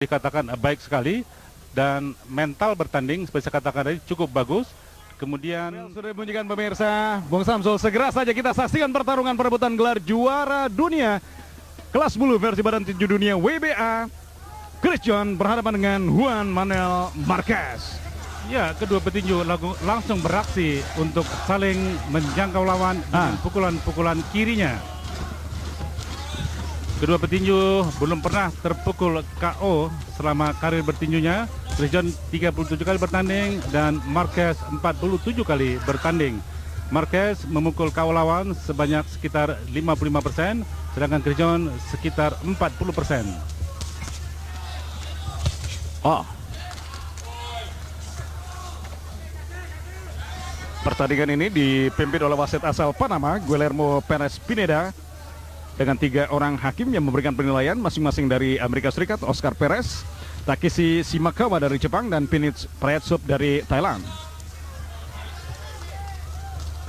dikatakan baik sekali dan mental bertanding seperti saya katakan tadi cukup bagus. Kemudian sudah dibunyikan pemirsa, Bung Samsul, segera saja kita saksikan pertarungan perebutan gelar juara dunia kelas bulu versi badan tinju dunia WBA. Christian berhadapan dengan Juan Manuel Marquez. ya, kedua petinju langsung beraksi untuk saling menjangkau lawan dengan pukulan-pukulan kirinya. Kedua petinju belum pernah terpukul KO selama karir bertinjunya. Christian 37 kali bertanding dan Marquez 47 kali bertanding. Marquez memukul KO lawan sebanyak sekitar 55%, sedangkan Christian sekitar 40%. Pertandingan ini dipimpin oleh wasit asal Panama, Guillermo Perez Pineda, dengan 3 orang hakim yang memberikan penilaian masing-masing dari Amerika Serikat, Oscar Perez, Takeshi Shimakawa dari Jepang, dan Phoenix Prayatsup dari Thailand.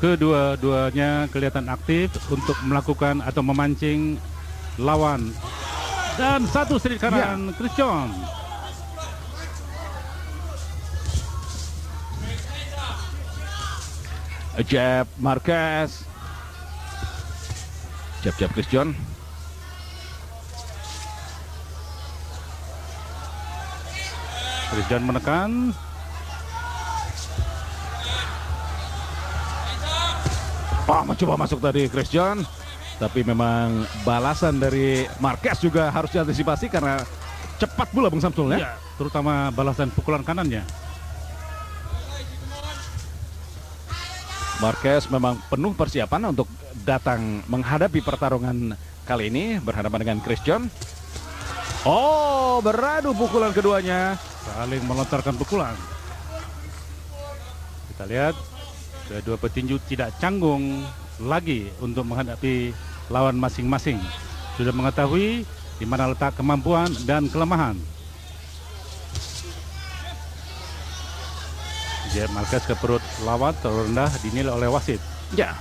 Kedua-duanya kelihatan aktif untuk melakukan atau memancing lawan. Dan satu straight kanan Christian. Jab Marquez, jab Christian. Christian menekan. Mencoba masuk tadi Christian, tapi memang balasan dari Marquez juga harus diantisipasi karena cepat pula Bung Samsul ya. Ya, terutama balasan pukulan kanannya. Marquez memang penuh persiapan untuk datang menghadapi pertarungan kali ini berhadapan dengan Christian. Beradu pukulan keduanya, Saling melontarkan pukulan. Kita lihat kedua petinju tidak canggung lagi untuk menghadapi lawan masing-masing. Sudah mengetahui di mana letak kemampuan dan kelemahan. Jab Marquez ke perut lawan terlalu rendah dinilai oleh wasit. ya.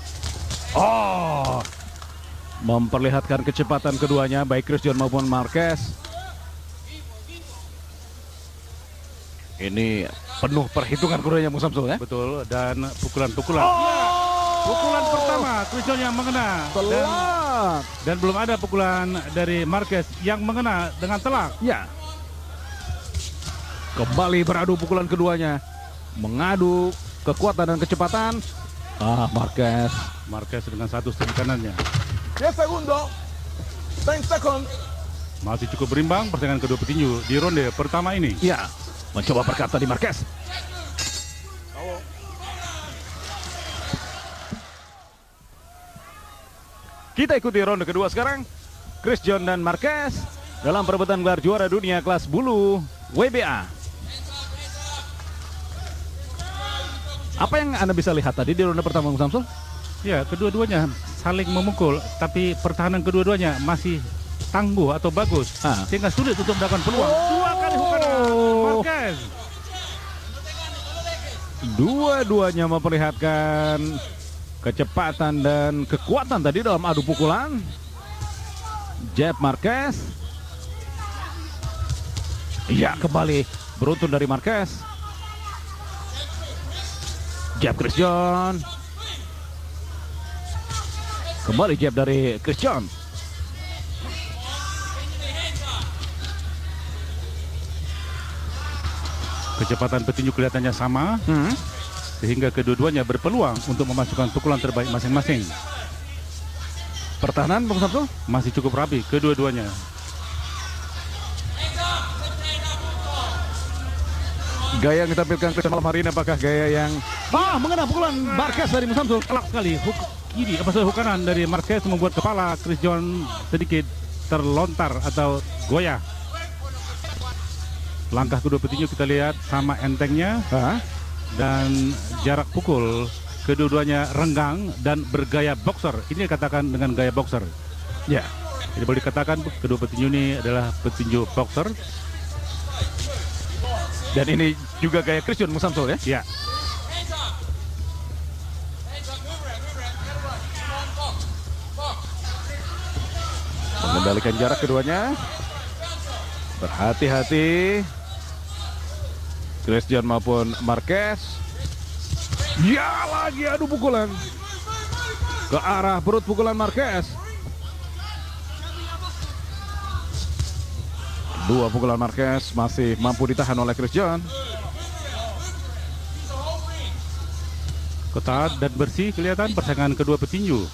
Memperlihatkan kecepatan keduanya baik Christian maupun Marquez. Ini penuh perhitungan keduanya Bung Samsul ya. Betul, dan pukulan-pukulan. Pukulan pertama Christian yang mengena dan belum ada pukulan dari Marquez yang mengena dengan telak. Ya. Kembali beradu pukulan keduanya, mengadu kekuatan dan kecepatan. Marquez dengan satu straight kanannya. 10 segundo. 10 seconds. Masih cukup berimbang persaingan kedua petinju di ronde pertama ini. Ya, mencoba berkata di Marquez. Kita ikuti ronde kedua sekarang. Christian dan Marquez dalam perebutan gelar juara dunia kelas bulu WBA. Apa yang Anda bisa lihat tadi di ronde pertama, Bung Samsul? Ya, kedua-duanya saling memukul, tapi pertahanan kedua-duanya masih tangguh atau bagus, sehingga sulit untuk mendapatkan peluang. 2 kali hukuman Marquez. Dua-duanya memperlihatkan kecepatan dan kekuatan tadi dalam adu pukulan. Jab Marquez. Ya, kembali beruntun dari Marquez. Jab Christian. Kembali jab dari Christian. Kecepatan petinju kelihatannya sama, sehingga kedua-duanya berpeluang untuk memasukkan pukulan terbaik masing-masing. Pertahanan Bung Samsul masih cukup rapi kedua-duanya. Gaya yang ditampilkan Christian malam hari ini apakah gaya yang mengena pukulan Marquez dari Bung Samsul? Telak sekali hook kanan dari Marquez membuat kepala Christian sedikit terlontar atau goyah. Langkah kedua petinju kita lihat sama entengnya, dan jarak pukul kedua-duanya renggang dan bergaya boxer. Ini dikatakan dengan gaya boxer. Ya, jadi boleh dikatakan kedua petinju ini adalah petinju boxer. Dan ini juga gaya Christian Bung Samsul ya. Ya. Mengendalikan jarak keduanya. Berhati-hati Christian maupun Marquez. Ya, lagi adu pukulan ke arah perut pukulan Marquez. Dua pukulan Marquez masih mampu ditahan oleh Christian. Ketat dan bersih kelihatan persaingan kedua petinju.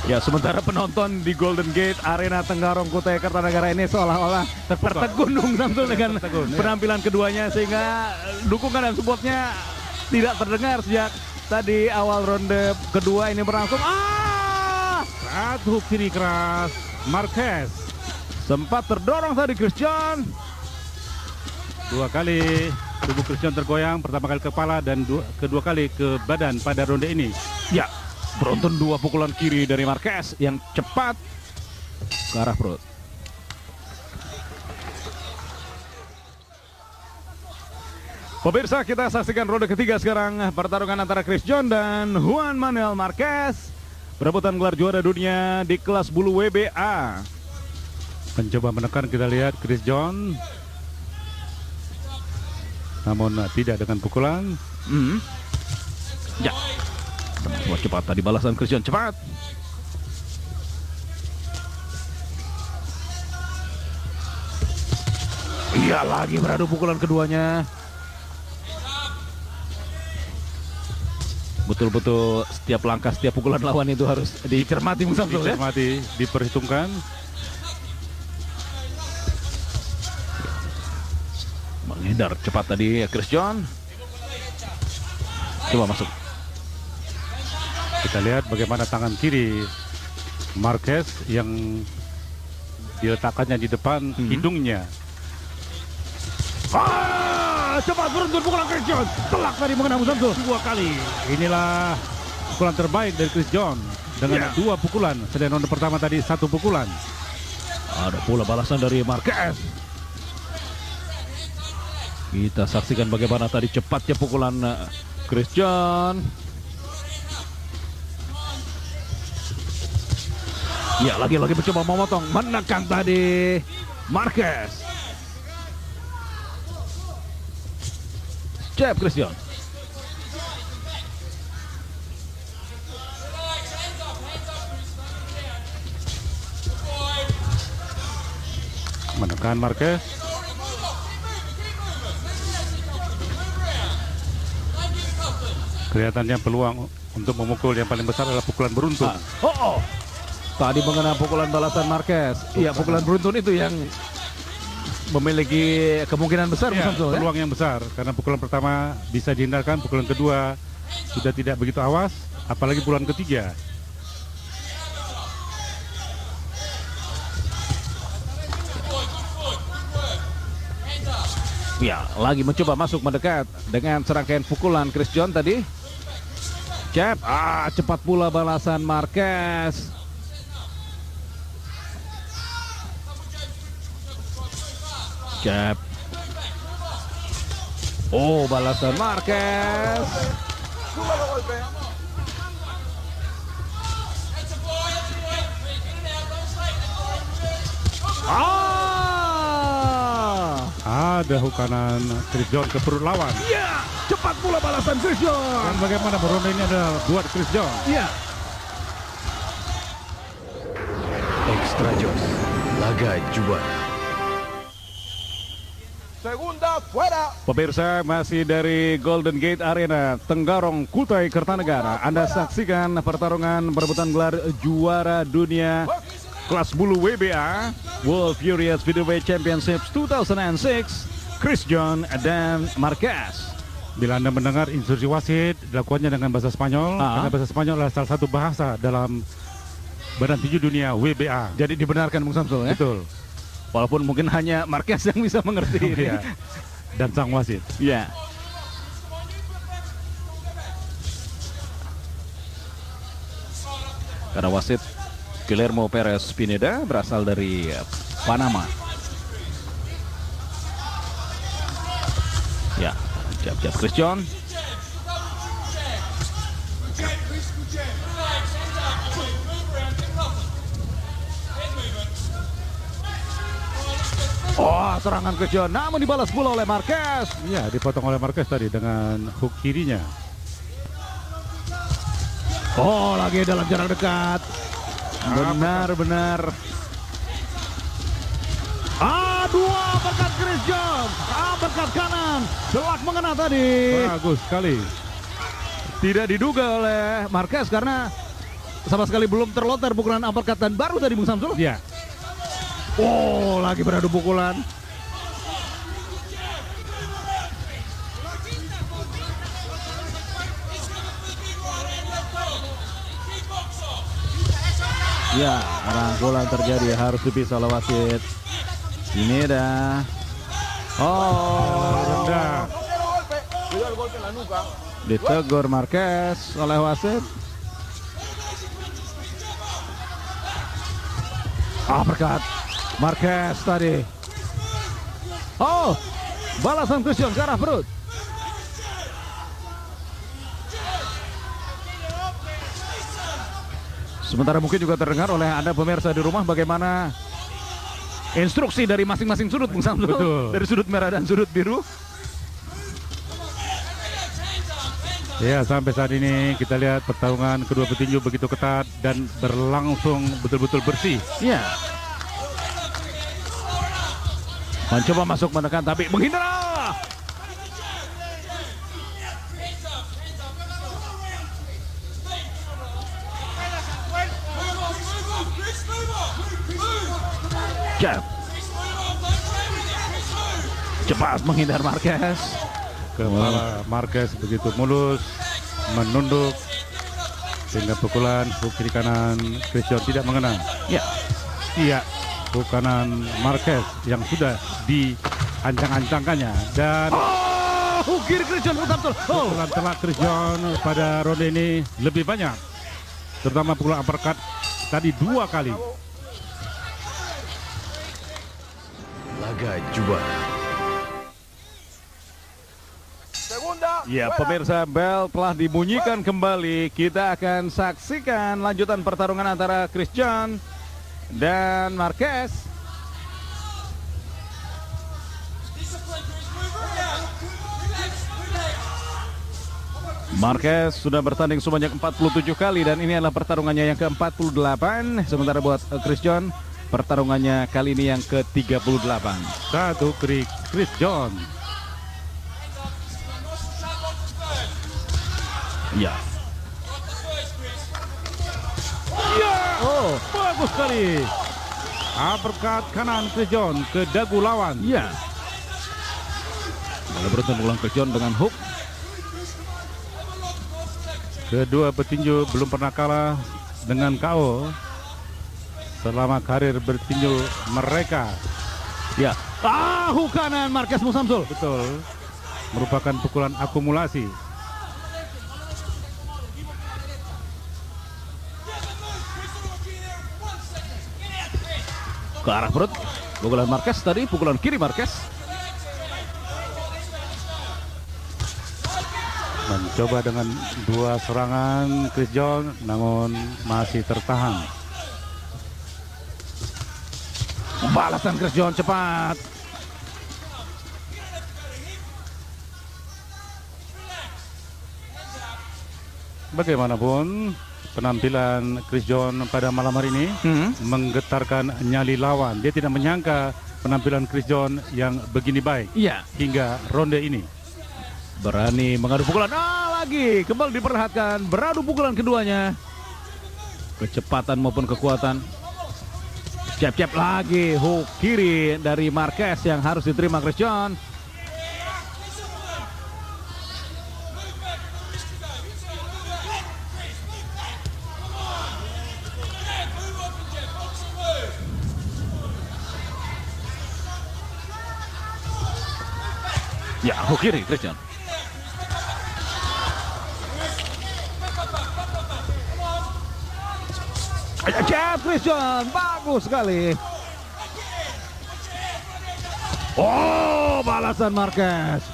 Ya, sementara penonton di Golden Gate Arena Tenggarong Kutai Kartanegara ini seolah-olah tertegun Samsul dengan penampilan keduanya, sehingga dukungan dan supportnya tidak terdengar sejak tadi awal ronde kedua ini berlangsung. Satu kiri keras Marquez. Sempat terdorong tadi Christian. Dua kali tubuh Christian tergoyang, pertama kali kepala dan kedua kali ke badan pada ronde ini. Ya, beruntun dua pukulan kiri dari Marquez yang cepat ke arah perut. Pemirsa, kita saksikan ronde ketiga sekarang, pertarungan antara Chris John dan Juan Manuel Marquez, perebutan gelar juara dunia di kelas bulu WBA. Mencoba menekan, kita lihat Chris John, namun tidak dengan pukulan. Ya, sama cepat tadi balasan Christian, cepat. Iya, lagi beradu pukulan keduanya. Betul-betul setiap langkah, setiap pukulan lawan itu harus dicermati, Samsul, ya? Dicermati, diperhitungkan. Menghindar cepat tadi Chris John. Coba masuk. Kita lihat bagaimana tangan kiri Marquez yang diletakkannya di depan hidungnya. Cepat beruntun pukulan Chris John. Telak tadi mengenai Samsul. Dua kali. Inilah pukulan terbaik dari Chris John dengan dua pukulan. Selain ronde pertama tadi satu pukulan. Ada pula balasan dari Marquez. Kita saksikan bagaimana tadi cepatnya pukulan Chris John. Ya, lagi-lagi mencoba memotong, menekan tadi Marquez. Jab Chris John. Menekan Marquez. Kelihatannya peluang untuk memukul yang paling besar adalah pukulan beruntun. Tadi mengenai pukulan balasan Marquez. Iya, pukulan beruntun itu yang memiliki kemungkinan besar, Ya, Samsul, ya? peluang yang besar karena pukulan pertama bisa dihindarkan, pukulan kedua sudah tidak begitu awas, apalagi pukulan ketiga. Ya, lagi mencoba masuk mendekat dengan serangkaian pukulan Chris John tadi. Jab, cepat pula balasan Marquez. Jab. Balasan Marquez. Súbalo, golpe. Ada hook kanan Chris John ke perut lawan. Ya, cepat pula balasan Chris John. Dan bagaimana ronde ini adalah buat Chris John. Ya. Extra Joss, laga juara. Segunda, fuera. Pemirsa, masih dari Golden Gate Arena Tenggarong Kutai Kartanegara, Anda saksikan pertarungan perebutan gelar juara dunia kelas bulu WBA World Furious Middleweight Championships 2006, Chris John dan Marquez. Bila Anda mendengar instruksi wasit dilakukannya dengan bahasa Spanyol, karena bahasa Spanyol adalah salah satu bahasa dalam Badan Tinju Dunia WBA. Jadi dibenarkan, Bung Samsul, ya? Betul. Walaupun mungkin hanya Marquez yang bisa mengerti ini. Iya. Dan sang wasit. Ya. Karena wasit Guillermo Perez Pineda berasal dari Panama. Ya, jab-jab Chris John. serangan Chris John, namun dibalas pula oleh Marquez. Ya, dipotong oleh Marquez tadi dengan hook kirinya. Oh, lagi dalam jarak dekat. Benar-benar. Dua uppercut Chris John. Uppercut kanan. Telak mengena tadi. Bagus sekali. Tidak diduga oleh Marquez karena sama sekali belum terlontar pukulan uppercut dan baru tadi Bung Samsul. Ya, Oh, lagi beradu pukulan. Ya, rangkulan terjadi, harus dipisah oleh wasit. Ini dah. Oh, rendah. No quiero golpe. Cuidado el golpe en la nuca. ditegur Marquez oleh wasit. Uppercut Marquez tadi. Oh, balasan Chris John ke arah perut. Sementara mungkin juga terdengar oleh Anda pemirsa di rumah bagaimana instruksi dari masing-masing sudut, Bung Samsul. Betul. Dari sudut merah dan sudut biru. Ya, sampai saat ini kita lihat pertarungan kedua petinju begitu ketat dan berlangsung betul-betul bersih. Ya. Mencoba masuk menekan tapi menghindar. Jab. Cepat menghindar Marquez. Kepala Marquez begitu mulus, menunduk sehingga pukulan hook kiri kanan Chris John tidak mengena. Ya. Iya, hook kanan Marquez yang sudah diancang-ancangkannya dan Hook kiri Chris John, betul. Oh. pukulan telak Chris John pada ronde ini lebih banyak, terutama pukulan uppercut tadi 2 kali. Laga juara. Segunda. Ya, fuera. pemirsa, bel telah dibunyikan kembali. Kita akan saksikan lanjutan pertarungan antara Chris John dan Marquez. Marquez sudah bertanding sebanyak 47 kali dan ini adalah pertarungannya yang ke-48. Sementara buat Chris John, pertarungannya kali ini yang ke-38. Satu kiri Chris John. Ya. Oh, bagus sekali. Uppercut kanan Chris John ke dagu lawan. Ya. Lalu beruntun ulang Chris John dengan hook. Kedua petinju belum pernah kalah dengan KO selama karir bertinju mereka. Ya. Hook kanan Marquez Bung Samsul. Betul. Merupakan pukulan akumulasi. Ke arah perut. Pukulan Marquez tadi, pukulan kiri Marquez. Mencoba dengan 2 serangan Chris John, namun masih tertahan. Balasan Chris John cepat. Bagaimanapun penampilan Chris John pada malam hari ini menggetarkan nyali lawan. Dia tidak menyangka penampilan Chris John yang begini baik Iya. hingga ronde ini. Berani mengadu pukulan. Lagi kembali diperlihatkan beradu pukulan keduanya. Kecepatan maupun kekuatan. Jab-jab lagi. Hook kiri dari Marquez yang harus diterima Chris John. Ya, hook kiri Chris John. Jab Chris John, bagus sekali. Oh, balasan Marquez.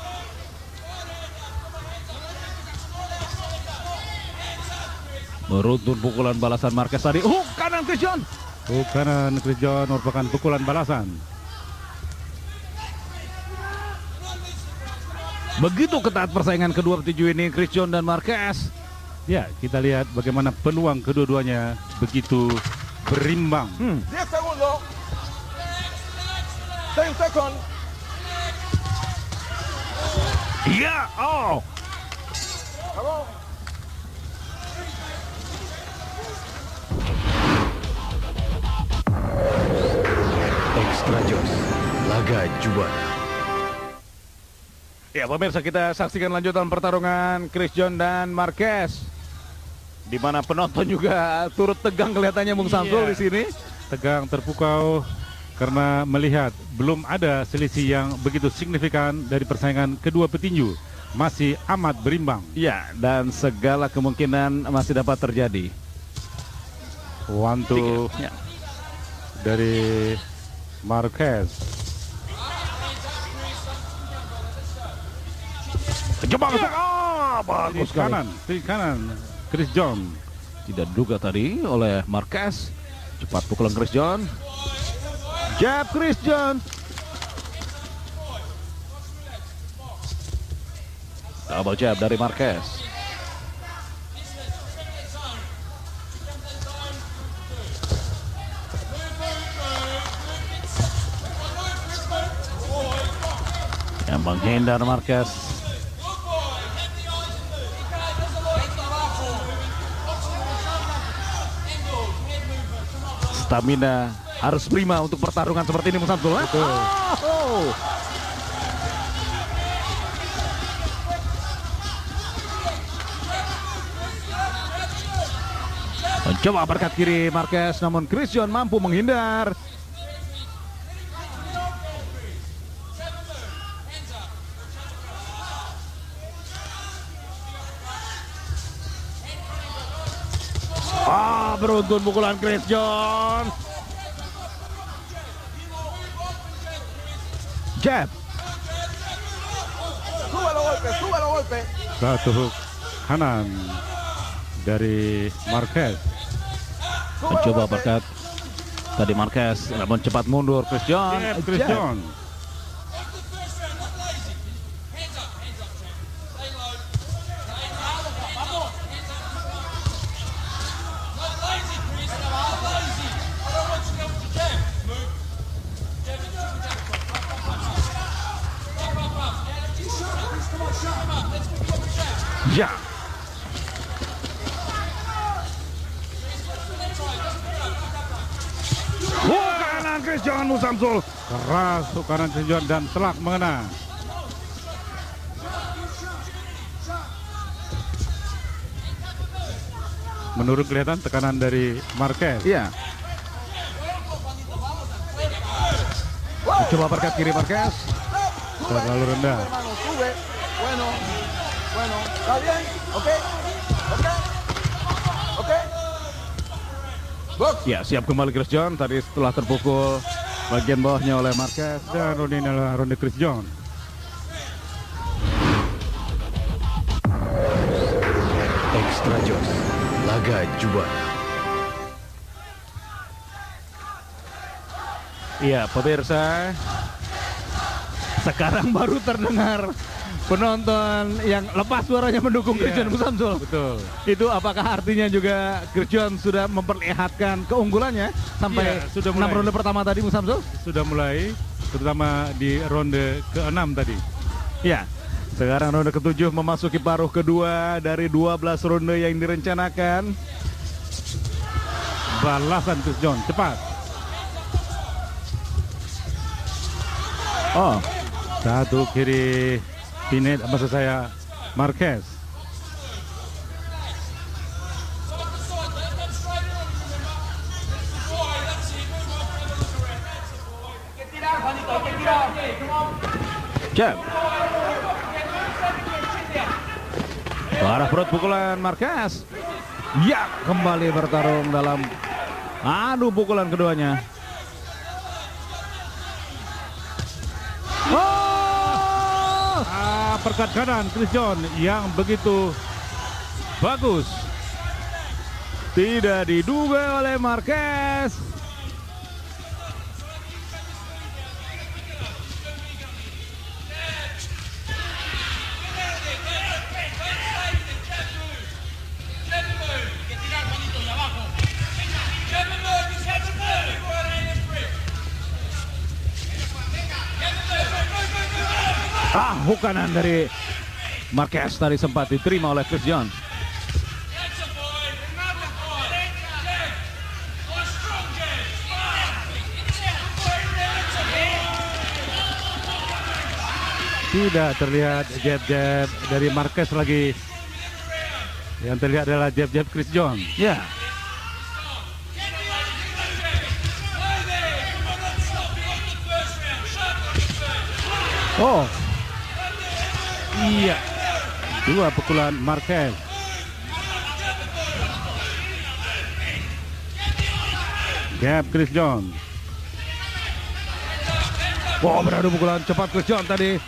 Beruntun pukulan balasan Marquez tadi. Hook kanan Chris John. Hook kanan Chris John merupakan pukulan balasan. Begitu ketat persaingan kedua petinju ini, Chris John dan Marquez. Ya, kita lihat bagaimana peluang kedua-duanya begitu berimbang. 10 segundos. 10 seconds. Iya, oh. Vamos. Extra Joss, laga juara. Ya pemirsa, kita saksikan lanjutan pertarungan Chris John dan Marquez, di mana penonton juga turut tegang kelihatannya Bung Samsul Iya. di sini. Tegang, terpukau karena melihat belum ada selisih yang begitu signifikan dari persaingan kedua petinju. Masih amat berimbang. Ya, dan segala kemungkinan masih dapat terjadi. One two Ya. dari Marquez. Coba bagus sekali. Kiri kanan Chris John. Tidak diduga tadi oleh Marquez. Cepat pukulan Chris John. Jab Chris John. Double jab dari Marquez. Yang menghindar Marquez. Stamina harus prima untuk pertarungan seperti ini, Bung Samsul. Betul. Oh. Mencoba berkat kiri Marquez, namun Chris John mampu menghindar. Beruntun pukulan Chris John. Jab. Sube los golpes, sube los golpes. Satu hook kanan dari Marquez. Mencoba berkat tadi Marquez, namun cepat mundur Chris John. Chris Jab. John. Ya. Kanan Chris John, Bung Samsul. Keras hook kanan Chris John dan telak mengena. Menurut kelihatan tekanan dari Marquez. Iya. Coba berkat kiri Marquez. Terlalu rendah. Hermano, sube. Bueno, bueno. ¿Está bien? ¿Ok? ¿Ok? ¿Ok? Box. Ya, siap kembali Chris John. Tadi setelah terpukul bagian bawahnya oleh Marquez. Dan ronde ini adalah ronde Chris John. Extra Joss, laga juara. Iya, pemirsa. Sekarang baru terdengar penonton yang lepas suaranya mendukung Chris John, Bung Samsul. Betul. Itu apakah artinya juga Chris John sudah memperlihatkan keunggulannya sampai Iya, sudah 6 mulai. ronde pertama tadi, Bung Samsul? Sudah mulai, terutama di ronde ke-6 tadi. Ya. Sekarang ronde ke-7 memasuki paruh kedua dari 12 ronde yang direncanakan. Balasan Chris John, cepat. Oh, Satu kiri Pinet, maksud saya Marquez. jab. Ke arah perut pukulan Marquez. Ya, kembali bertarung dalam adu pukulan keduanya. Oh! Perkat kanan Chris John yang begitu bagus. Tidak diduga oleh Marquez. Hook kanan dari Marquez tadi sempat diterima oleh Chris John. Tidak terlihat jab-jab dari Marquez lagi. Yang terlihat adalah jab-jab Chris John. Ya. Oh. Iya. 2 pukulan Marquez. Jab Chris John. Wow, beradu pukulan cepat Chris John tadi.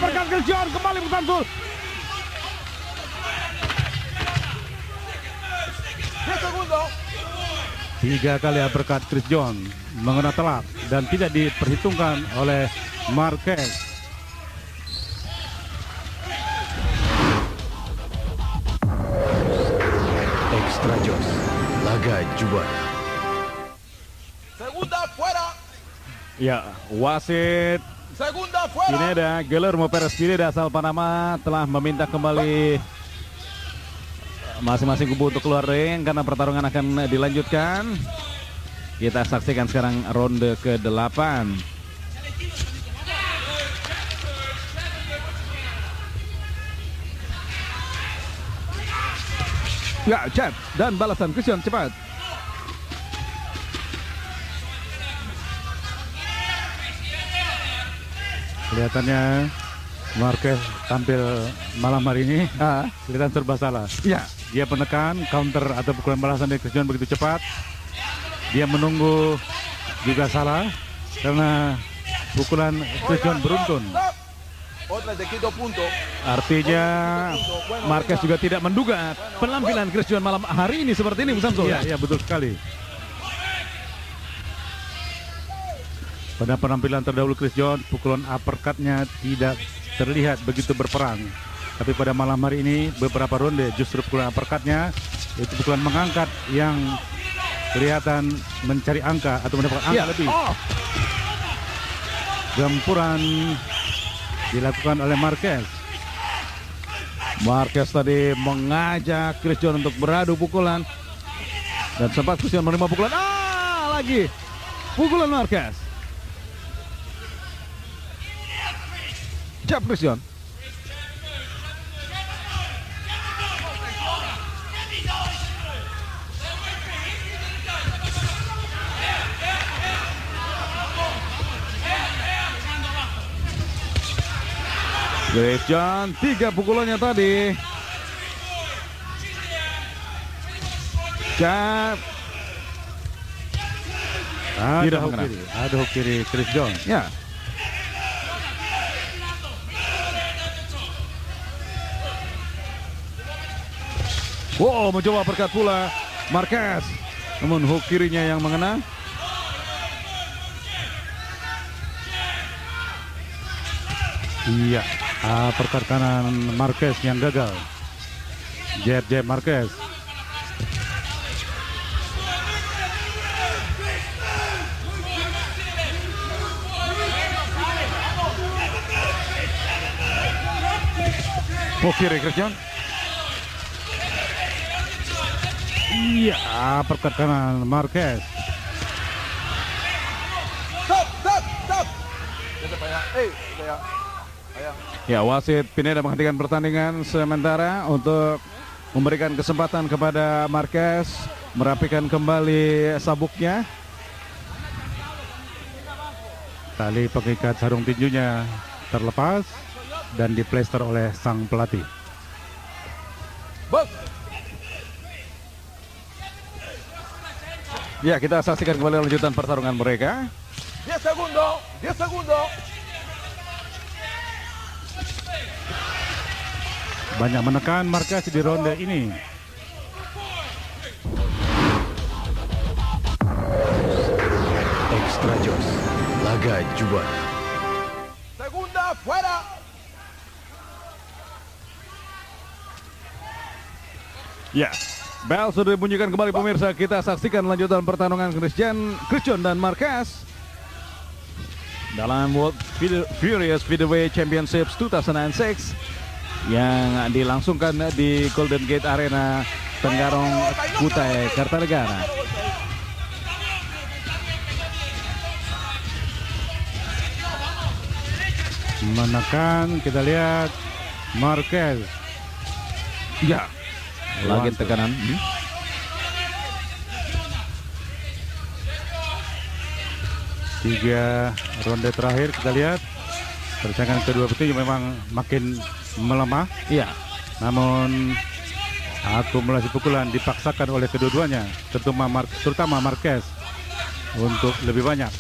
Berkat Chris John kembali bertantul. 10 segundos. 3 kali uppercut Chris John mengena telak dan tidak diperhitungkan oleh Marquez. Extra Jos, laga juara. Segunda fuera. Ya, wasit Segunda fuera. Pineda, Guillermo Perez Pineda asal Panama telah meminta kembali masing-masing kubu untuk keluar ring karena pertarungan akan dilanjutkan. Kita saksikan sekarang ronde ke-8. Ya, jab dan balasan Christian cepat. Kelihatannya Marquez tampil malam hari ini kelihatan serba salah. Ya, Dia menekan counter atau pukulan balasan dari Chris John begitu cepat. Dia menunggu juga salah karena pukulan Chris John beruntun. Otra te quito punto. artinya Marquez juga tidak menduga penampilan Chris John malam hari ini seperti ini, Bu Samsul. Iya, betul sekali. Pada penampilan terdahulu Chris John, pukulan uppercut-nya tidak terlihat begitu berperang. Tapi pada malam hari ini beberapa ronde justru pukulan uppercut-nya itu pukulan mengangkat yang kelihatan mencari angka atau mendapatkan angka lebih. Gempuran dilakukan oleh Marquez. Marquez tadi mengajak Chris John untuk beradu pukulan dan sempat Chris John menerima pukulan. Lagi pukulan Marquez. Jab Chris John. Chris John 3 pukulannya tadi. Jab. Tidak mengenai. Ada hook kiri Chris John. Ya. Wow, mencoba berkat pula Marquez. Namun hook kirinya yang mengena. Iya, uppercut kanan Marquez yang gagal. Jab Marquez. Hook kiri Chris John. Iya, uppercut kanan Marquez. Stop, stop, stop. Vete para allá. Allá. Allá. Ya, wasit Pineda menghentikan pertandingan sementara untuk memberikan kesempatan kepada Marquez merapikan kembali sabuknya. Tali pengikat sarung tinjunya terlepas dan diplester oleh sang pelatih. Box. Ya, kita saksikan kembali lanjutan pertarungan mereka. 10 segundos. 10 segundos. Banyak menekan Marquez di ronde ini. Extra Jos, laga juara. Segunda, fuera. Ya, bel sudah dibunyikan kembali pemirsa. Kita saksikan lanjutan pertarungan Christian dan Marquez dalam World Furious Featherweight Championships 2006 yang dilangsungkan di Golden Gate Arena Tenggarong, Kutai Kartanegara. Menekan, kita lihat Marquez. Ya, lagi tekanan. Tiga ronde terakhir kita lihat persaingan kedua petinju memang makin melemah. Iya. Namun akumulasi pukulan dipaksakan oleh kedua-duanya, terutama Marquez untuk lebih banyak.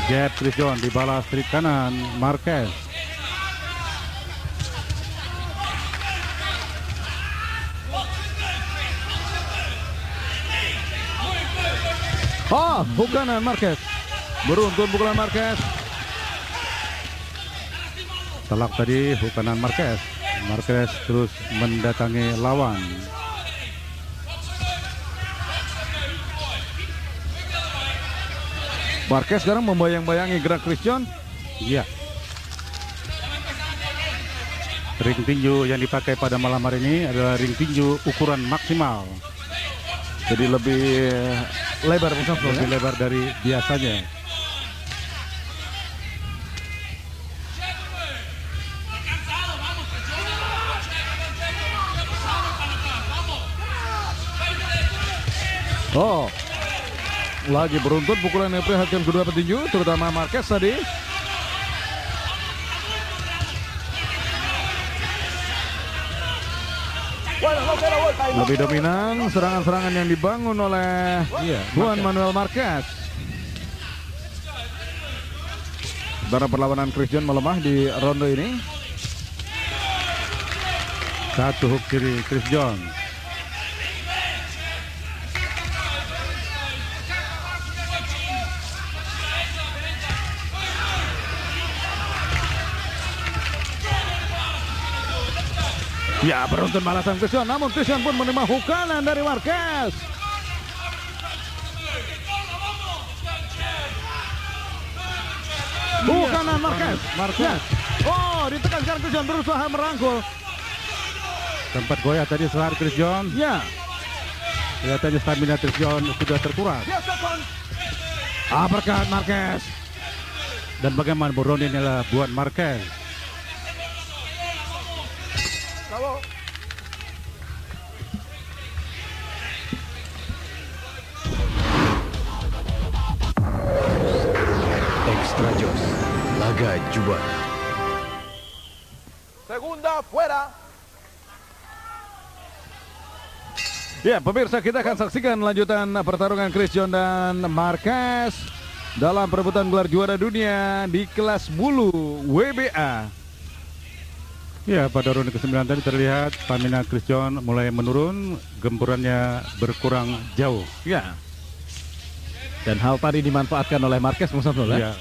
Jab Christian dibalas trik kanan Marquez. Oh, bukanan Marquez. Beruntun pukulan Marquez. Telak tadi bukanan Marquez. Marquez terus mendatangi lawan. Marquez sekarang membayang-bayangi gerak Christian. Iya. Ring tinju yang dipakai pada malam hari ini adalah ring tinju ukuran maksimal. Jadi lebih lebar, Lebih lebar dari biasanya. Oh, lagi beruntun pukulan yang prihatin kedua petinju, terutama Marquez tadi. Bueno, no se lo vuelta. Lebih dominan serangan-serangan yang dibangun oleh Juan Manuel Marquez. Sementara perlawanan Christian melemah di ronde ini. Satu hook kiri Christian. Ya, beruntun balasan Christian, namun Christian pun menerima hukanan dari Marquez. Hukanan Marquez. Marquez. Oh, ditekan sekarang Christian berusaha merangkul. Sempat goyah tadi selar Christian. Ya, Kelihatannya stamina Christian sudah terkuras. uppercut Marquez. Dan bagaimana ronde ini adalah buat Marquez. Bravo. Extra Jos, laga juara. Segunda, fuera. Ya, pemirsa, kita akan saksikan lanjutan pertarungan Christian dan Marquez dalam perebutan gelar juara dunia di kelas bulu WBA. Ya, pada ronde ke-9 tadi terlihat stamina Christian mulai menurun, gempurannya berkurang jauh. Ya. Dan hal tadi dimanfaatkan oleh Marquez, Ya.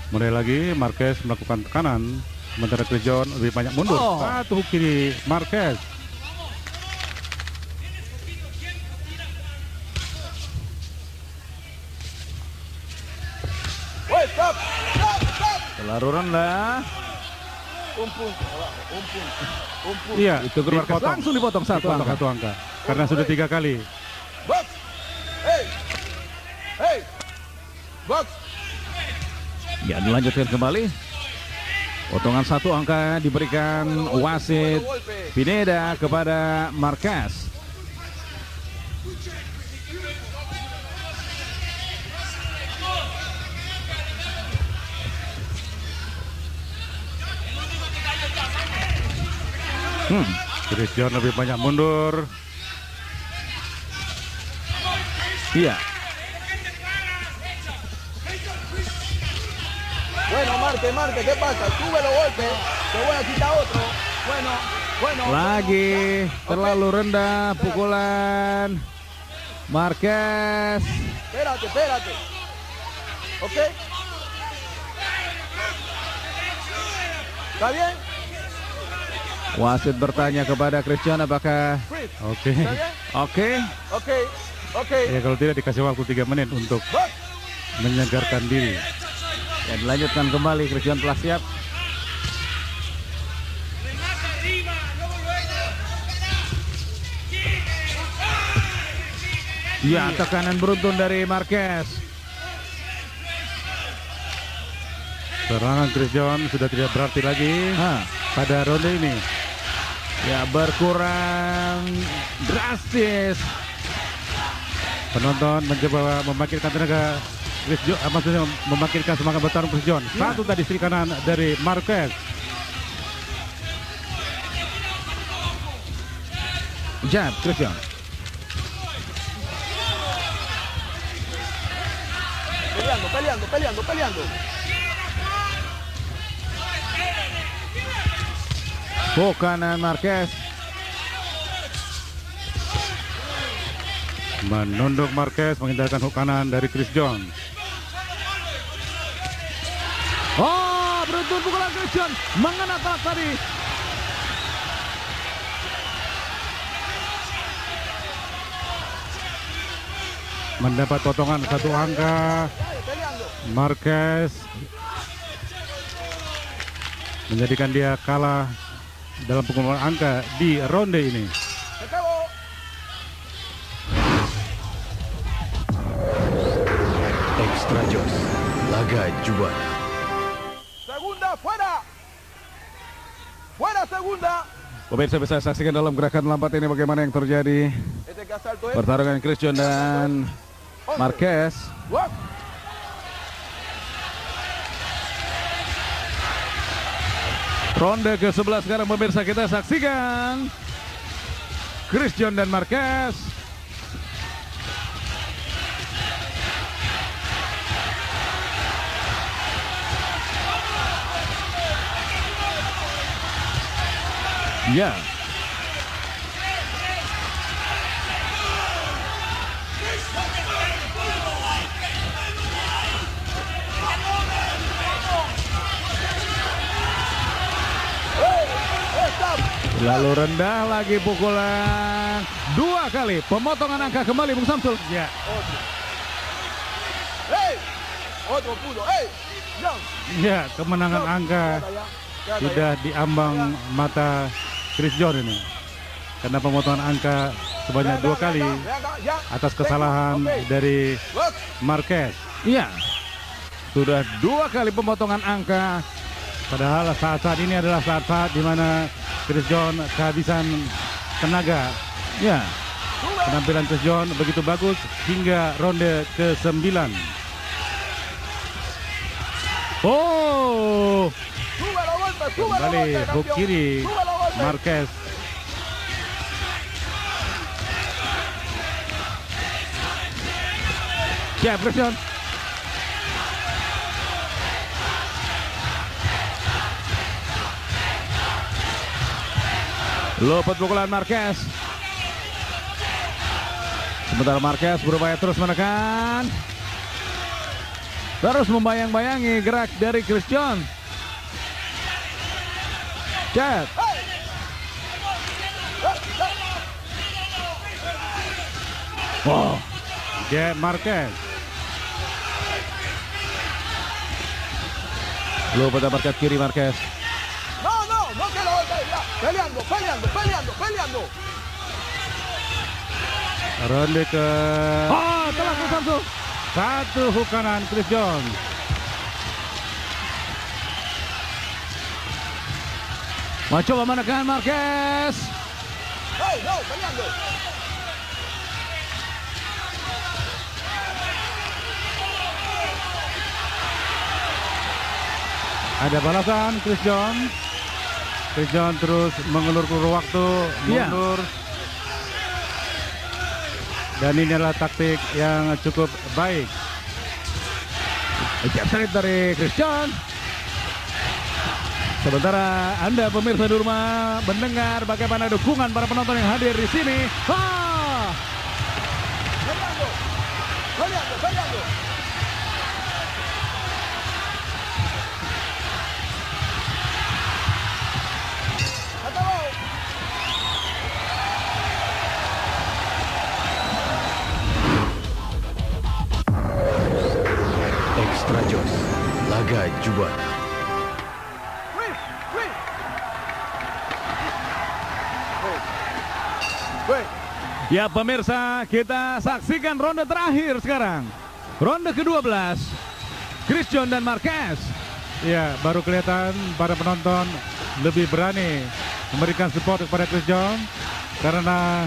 Mulai lagi Marquez melakukan tekanan, sementara Christian lebih banyak mundur. Oh. Satu hook kiri Marquez. Wait, stop. Stop, stop. Terlalu rendah. Un punto, abajo, un punto. Un punto. Iya, Itu Marquez langsung dipotong satu angka. satu angka. Karena sudah 3 kali. Box. Hey. Hey. Box. Ya, dilanjutkan kembali. Potongan satu angka diberikan wasit Pineda kepada Marquez. Christian lebih banyak mundur. Iya. Bueno, Marque, ¿qué pasa? Sube los golpes. Te voy a quitar otro. Bueno, Bueno. Lagi terlalu rendah pukulan Marquez. Espérate, espérate. ¿Ok? ¿Está bien? Wasit bertanya kepada Christian apakah Chris, Oke. ¿está bien? oke. Ok, ok. Ya kalau tidak dikasih waktu 3 menit untuk Box. menyegarkan diri. Ya, dilanjutkan kembali, Christian telah siap. Ya, tekanan beruntun dari Marquez. Serangan Chris John sudah tidak berarti lagi Hah. pada ronde ini. Ya, berkurang drastis. Penonton mencoba membangkitkan tenaga Chris John, maksudnya membangkitkan semangat bertarung Chris John. Ya. Satu tadi setir kanan dari Marquez. Jab, Christian. Peleando, peleando, peleando, peleando. Hook kanan Marquez. Menunduk Marquez menghindarkan hook kanan dari Chris John. Oh, beruntun pukulan Christian. Mengena telak tadi. Mendapat potongan satu angka. Peleando. Marquez menjadikan dia kalah dalam pengumuman angka di ronde ini. Se acabó. Extra Jos. Laga Juara. Segunda, fuera. Fuera, segunda. Pemirsa bisa saksikan dalam gerakan lambat ini bagaimana yang terjadi Este que asalto es. pertarungan Christian dan Marquez. Box. Ronde ke-11 sekarang pemirsa kita saksikan Christian dan Marquez. Ya. Stop. Lalu rendah lagi pukulan. 2 kali pemotongan angka kembali Bung Samsul. Ya, ¡Ey! Otro pudo. ¡Ey! Young. ya kemenangan angka Quédate allá, quédate sudah allá. diambang mata Chris John ini. Karena pemotongan angka sebanyak 2 kali Ve acá, ya. atas kesalahan Oke. dari Box. Marquez. Iya. Sudah 2 kali pemotongan angka. Padahal saat-saat ini adalah saat-saat di mana Chris John kehabisan tenaga. Ya. Penampilan Chris John begitu bagus hingga ronde ke-9. Oh, Sube los golpes, sube los kembali golpes, hook campeón. kiri Sube los golpes. Marquez. Siap Christian. Luput pukulan Marquez. Sementara Marquez berupaya terus menekan. Terus membayang-bayangi gerak dari Christian. Jab. Wow. Jab Marquez. Luput Marquez kiri Marquez. No, no, no que lo golpee. Ya. Peleando, peleando, peleando, peleando. Ronde ke Oh, telah Samsul. satu hook kanan Chris John. Mau coba menekan Marquez. Hey, no, peleando. Ada balasan Chris John. Chris John terus mengulur-ulur waktu, Iya. mundur. Dan ini adalah taktik yang cukup baik. Jab salib dari Christian. Sementara Anda pemirsa di rumah mendengar bagaimana dukungan para penonton yang hadir di sini. Peleando. Peleando, peleando. Acabó. Extra Jos, laga juara. Win, win. Win. Ya pemirsa, kita saksikan ronde terakhir sekarang. Ronde ke-12, Christian dan Marquez. Ya, baru kelihatan para penonton lebih berani memberikan support kepada Chris John karena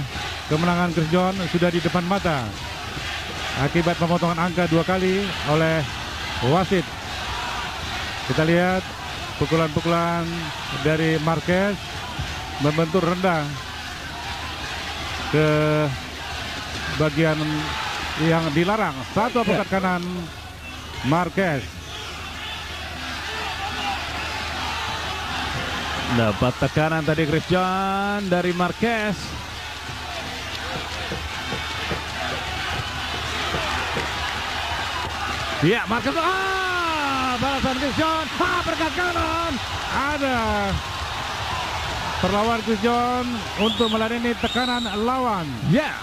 kemenangan Chris John sudah di depan mata akibat pemotongan angka 2 kali oleh wasit. Kita lihat pukulan-pukulan dari Marquez membentur rendah ke bagian yang dilarang. Satu uppercut kanan Marquez. Dapat tekanan tadi Christian dari Marquez. Ya, Marquez. Balasan Christian. Uppercut kanan. Ada perlawan Chris John untuk meladeni tekanan lawan. Ya.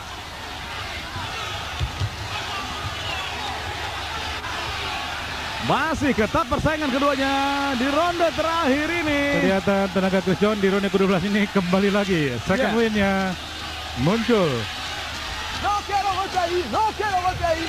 Masih ketat persaingan keduanya di ronde terakhir ini. Kelihatan tenaga Chris John di ronde ke-12 ini kembali lagi. Second win-nya muncul. No quiero golpe ahí, no quiero golpe ahí.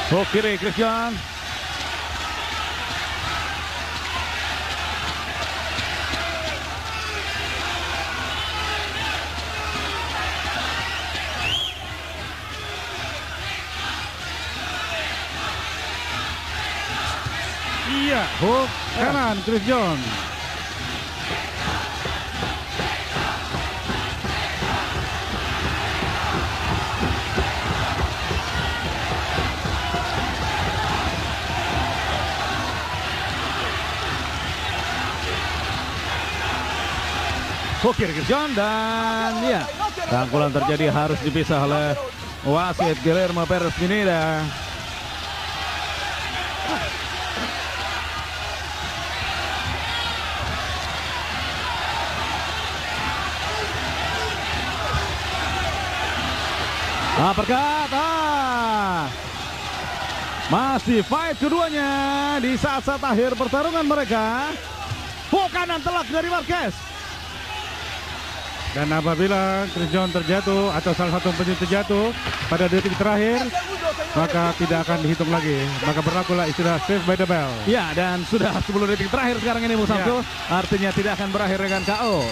Hook kiri Christian. Iya, hook kanan Chris John. Hook kiri Christian dan ya, rangkulan terjadi harus dipisah oleh wasit Guillermo Perez Pineda. Uppercut. Masih fight keduanya di saat-saat akhir pertarungan mereka. Hook kanan telak dari Marquez. Dan apabila Chris John terjatuh atau salah satu penyuh terjatuh pada detik terakhir, maka tidak akan dihitung lagi. Maka berlakulah istilah save by the bell. Ya, dan sudah 10 detik terakhir sekarang ini Musamsul. Artinya tidak akan berakhir dengan KO.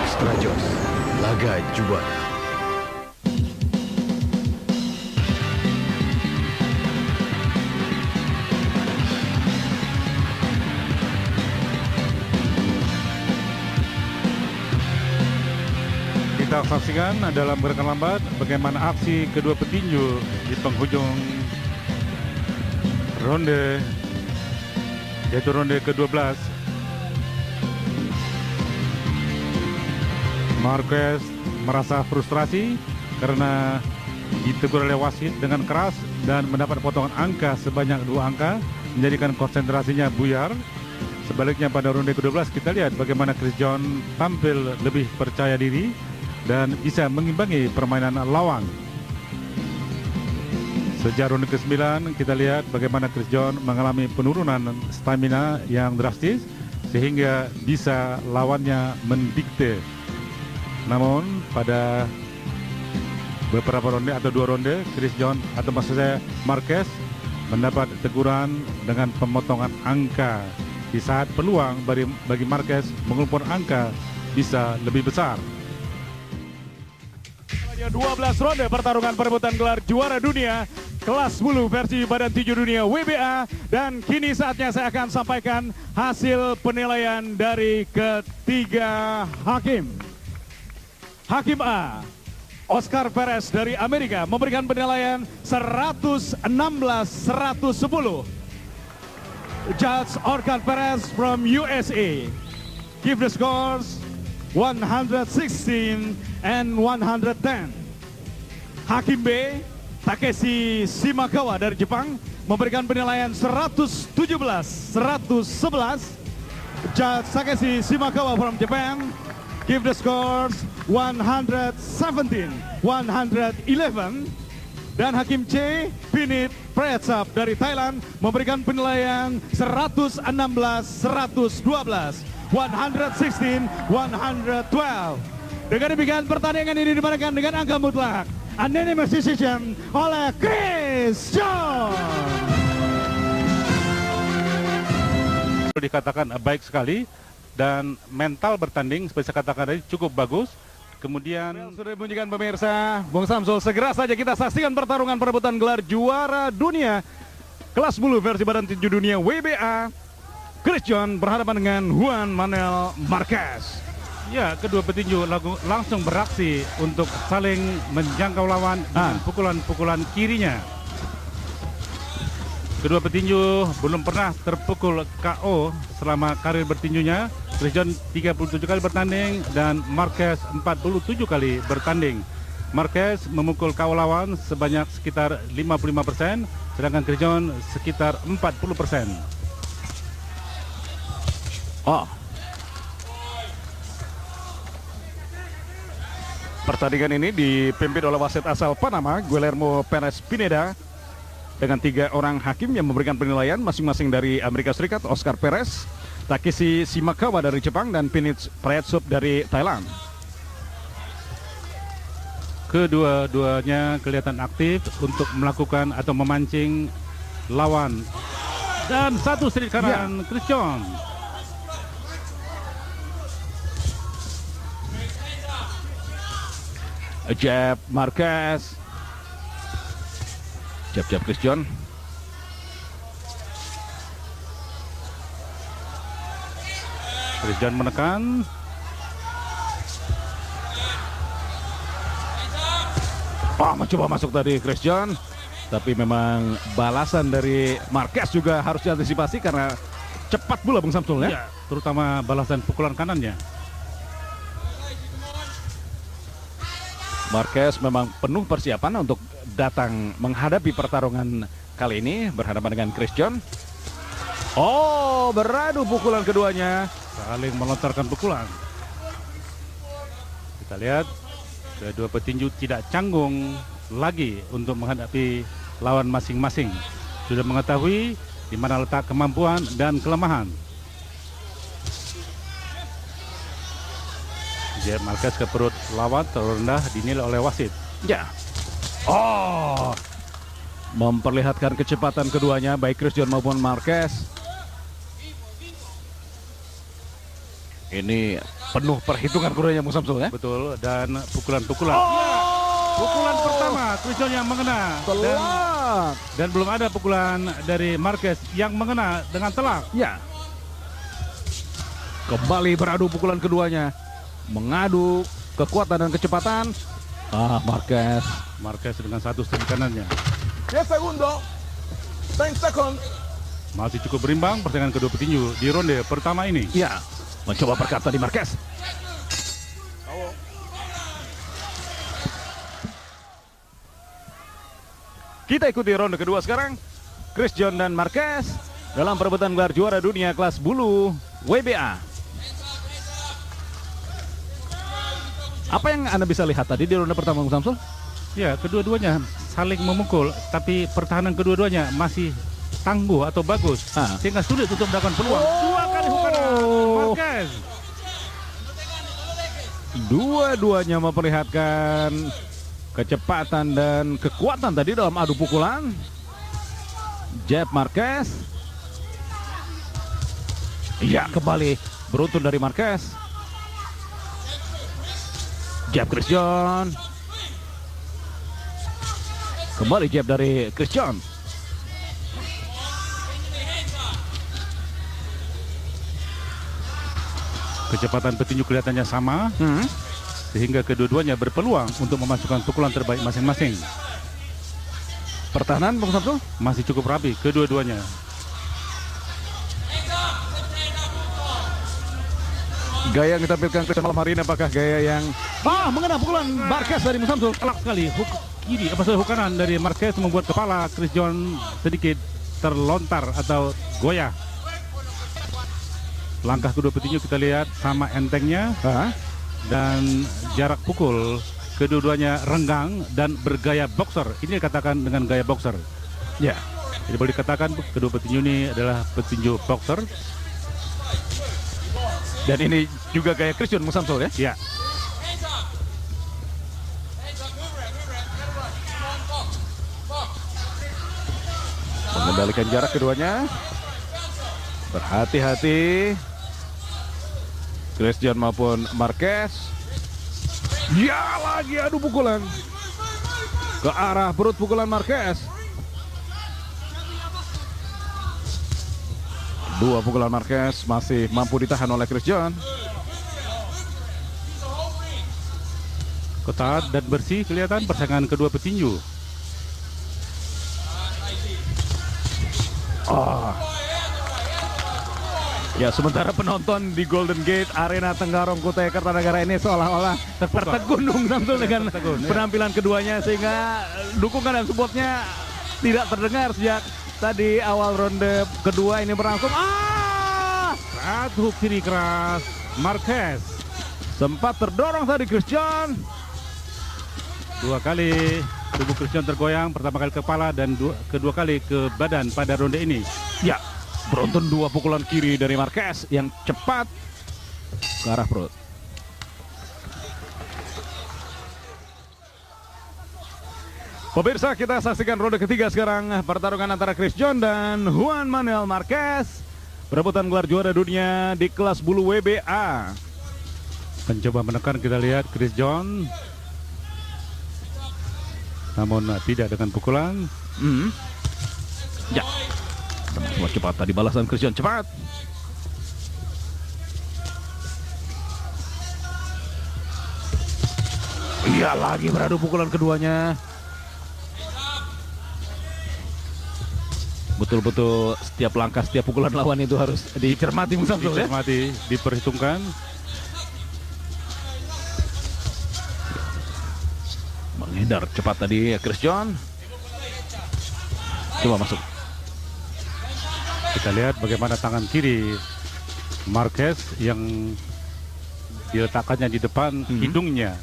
Extra Jos, laga juara. Kita saksikan dalam gerakan lambat bagaimana aksi kedua petinju di penghujung ronde, yaitu ronde ke-12. Marquez merasa frustrasi karena ditegur oleh wasit dengan keras dan mendapat potongan angka sebanyak 2 angka, menjadikan konsentrasinya buyar. Sebaliknya pada ronde ke-12 kita lihat bagaimana Chris John tampil lebih percaya diri dan bisa mengimbangi permainan lawan. Sejak ronde ke-9 kita lihat bagaimana Chris John mengalami penurunan stamina yang drastis sehingga bisa lawannya mendikte. Namun pada beberapa ronde atau 2 ronde, Chris John atau maksud saya Marquez mendapat teguran dengan pemotongan angka di saat peluang bagi Marquez mengumpulkan angka bisa lebih besar. 12 ronde pertarungan perebutan gelar juara dunia kelas bulu versi badan tinju dunia WBA, dan kini saatnya saya akan sampaikan hasil penilaian dari ketiga hakim. Hakim A, Oscar Perez dari Amerika memberikan penilaian 116-110. Judge Oscar Perez from USA give the scores 116 and 110. Hakim B, Takeshi Shimakawa dari Jepang memberikan penilaian 117-111. Judge Takeshi Shimakawa from Japan give the scores 117-111. Dan Hakim C, Pinit Prayetsap dari Thailand memberikan penilaian 116-112. 116-112. Dengan demikian pertandingan ini dimenangkan dengan angka mutlak unanimous decision oleh Chris John. Dikatakan baik sekali dan mental bertanding seperti saya katakan tadi cukup bagus. Kemudian sudah dibunyikan pemirsa, Bung Samsul, segera saja kita saksikan pertarungan perebutan gelar juara dunia kelas bulu versi badan tinju dunia WBA. Chris John berhadapan dengan Juan Manuel Marquez. ya, kedua petinju langsung beraksi untuk saling menjangkau lawan dengan pukulan-pukulan kirinya. Kedua petinju belum pernah terpukul KO selama karir bertinjunya. Chris John 37 kali bertanding dan Marquez 47 kali bertanding. Marquez memukul KO lawan sebanyak sekitar 55%, sedangkan Chris John sekitar 40%. Pertandingan ini dipimpin oleh wasit asal Panama, Guillermo Perez Pineda, dengan 3 orang hakim yang memberikan penilaian masing-masing dari Amerika Serikat, Oscar Perez, Takeshi Shimakawa dari Jepang, dan Pinit Prayetsap dari Thailand. Kedua-duanya kelihatan aktif untuk melakukan atau memancing lawan. Dan satu straight kanan Chris John. Jab Marquez, jab Chris John. Chris John menekan. Mencoba masuk tadi Chris John, tapi memang balasan dari Marquez juga harus diantisipasi karena cepat pula Bung Samsul ya. Ya, terutama balasan pukulan kanannya. Marquez memang penuh persiapan untuk datang menghadapi pertarungan kali ini berhadapan dengan Chris John. Beradu pukulan keduanya, Saling melontarkan pukulan. Kita lihat kedua petinju tidak canggung lagi untuk menghadapi lawan masing-masing. Sudah mengetahui di mana letak kemampuan dan kelemahan. Jab Marquez ke perut lawan terlalu rendah dinilai oleh wasit. ya. Memperlihatkan kecepatan keduanya baik Chris John maupun Marquez. Ini penuh perhitungan keduanya Bung Samsul ya. Betul, dan pukulan-pukulan. Pukulan pertama Chris John yang mengena. Dan belum ada pukulan dari Marquez yang mengena dengan telak. Ya. Kembali beradu pukulan keduanya. Mengadu kekuatan dan kecepatan. Marquez dengan satu strike kanannya. 10 segundos. 10 seconds. Masih cukup berimbang persaingan kedua petinju di ronde pertama ini. Ya, mencoba berkata di Marquez. Kita ikuti ronde kedua sekarang. Chris John dan Marquez dalam perebutan gelar juara dunia kelas bulu WBA. Apa yang Anda bisa lihat tadi di ronde pertama, Bung Samsul? Ya, kedua-duanya saling memukul, tapi pertahanan kedua-duanya masih tangguh atau bagus, sehingga sulit untuk mendapatkan peluang. Dua kali hukuman Marquez. Dua-duanya memperlihatkan kecepatan dan kekuatan tadi dalam adu pukulan. Jab Marquez. Ya, kembali beruntun dari Marquez. Jab Chris John. Kembali jab dari Chris John. Kecepatan petinju kelihatannya sama, sehingga kedua-duanya berpeluang untuk memasukkan pukulan terbaik masing-masing. Pertahanan Bung Sabtu masih cukup rapi kedua-duanya. Gaya yang ditampilkan Chris malam hari ini apakah gaya yang mengenai pukulan Marquez dari Bung Sabtu? Telak sekali kiri, huk kanan dari Marquez membuat kepala Chris John sedikit terlontar atau goyah. Langkah kedua petinju kita lihat sama entengnya, dan jarak pukul kedua-duanya renggang dan bergaya boxer. Ini dikatakan dengan gaya boxer. Ya, jadi boleh dikatakan kedua petinju ini adalah petinju boxer. Dan ini juga gaya Chris John Bung Samsul ya? Ya. Mengendalikan jarak keduanya. Berhati-hati Chris John maupun Marquez. Ya, lagi adu pukulan ke arah perut pukulan Marquez. Dua pukulan Marquez masih mampu ditahan oleh Chris John. Ketat dan bersih kelihatan persaingan kedua petinju. Ya, sementara penonton di Golden Gate Arena Tenggarong Kutai Kartanegara ini seolah-olah tertegun Samsul dengan penampilan keduanya, sehingga dukungan dan supportnya tidak terdengar sejak tadi awal ronde kedua ini berlangsung. Satu kiri keras Marquez. Sempat terdorong tadi Chris John. Dua kali tubuh Chris John tergoyang, pertama kali kepala dan kedua kali ke badan pada ronde ini. Ya, beruntun dua pukulan kiri dari Marquez yang cepat ke arah perut. Pemirsa, kita saksikan ronde ketiga sekarang, pertarungan antara Chris John dan Juan Manuel Marquez, perebutan gelar juara dunia di kelas bulu WBA. Mencoba menekan, kita lihat Chris John, namun tidak dengan pukulan. Ya, sama cepat tadi balasan Chris John, cepat. Iya, lagi beradu pukulan keduanya. Betul-betul setiap langkah, setiap pukulan lawan itu harus dicermati, Dicermati, diperhitungkan. Menghindar cepat tadi Chris John. Coba masuk. Kita lihat bagaimana tangan kiri Marquez yang diletakkannya di depan hidungnya.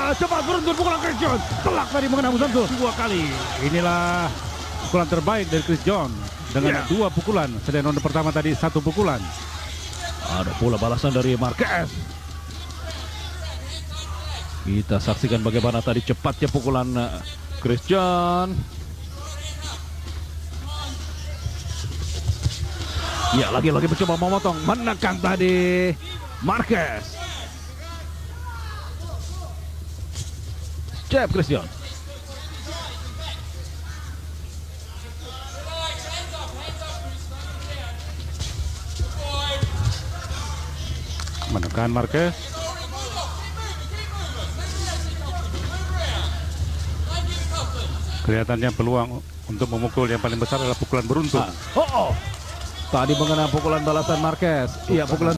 Cepat beruntun pukulan Chris John. Telak tadi mengenai Samsul. Dua kali. Inilah pukulan terbaik dari Chris John dengan dua pukulan. Sedang ronde pertama tadi satu pukulan. Ada pula balasan dari Marquez. Kita saksikan bagaimana tadi cepatnya pukulan Chris John. Ya, lagi-lagi mencoba memotong, menekan tadi Marquez. Jab Chris John. Menekan Marquez. Kelihatannya peluang untuk memukul yang paling besar adalah pukulan beruntun. Tadi mengenai pukulan balasan Marquez. Iya, pukulan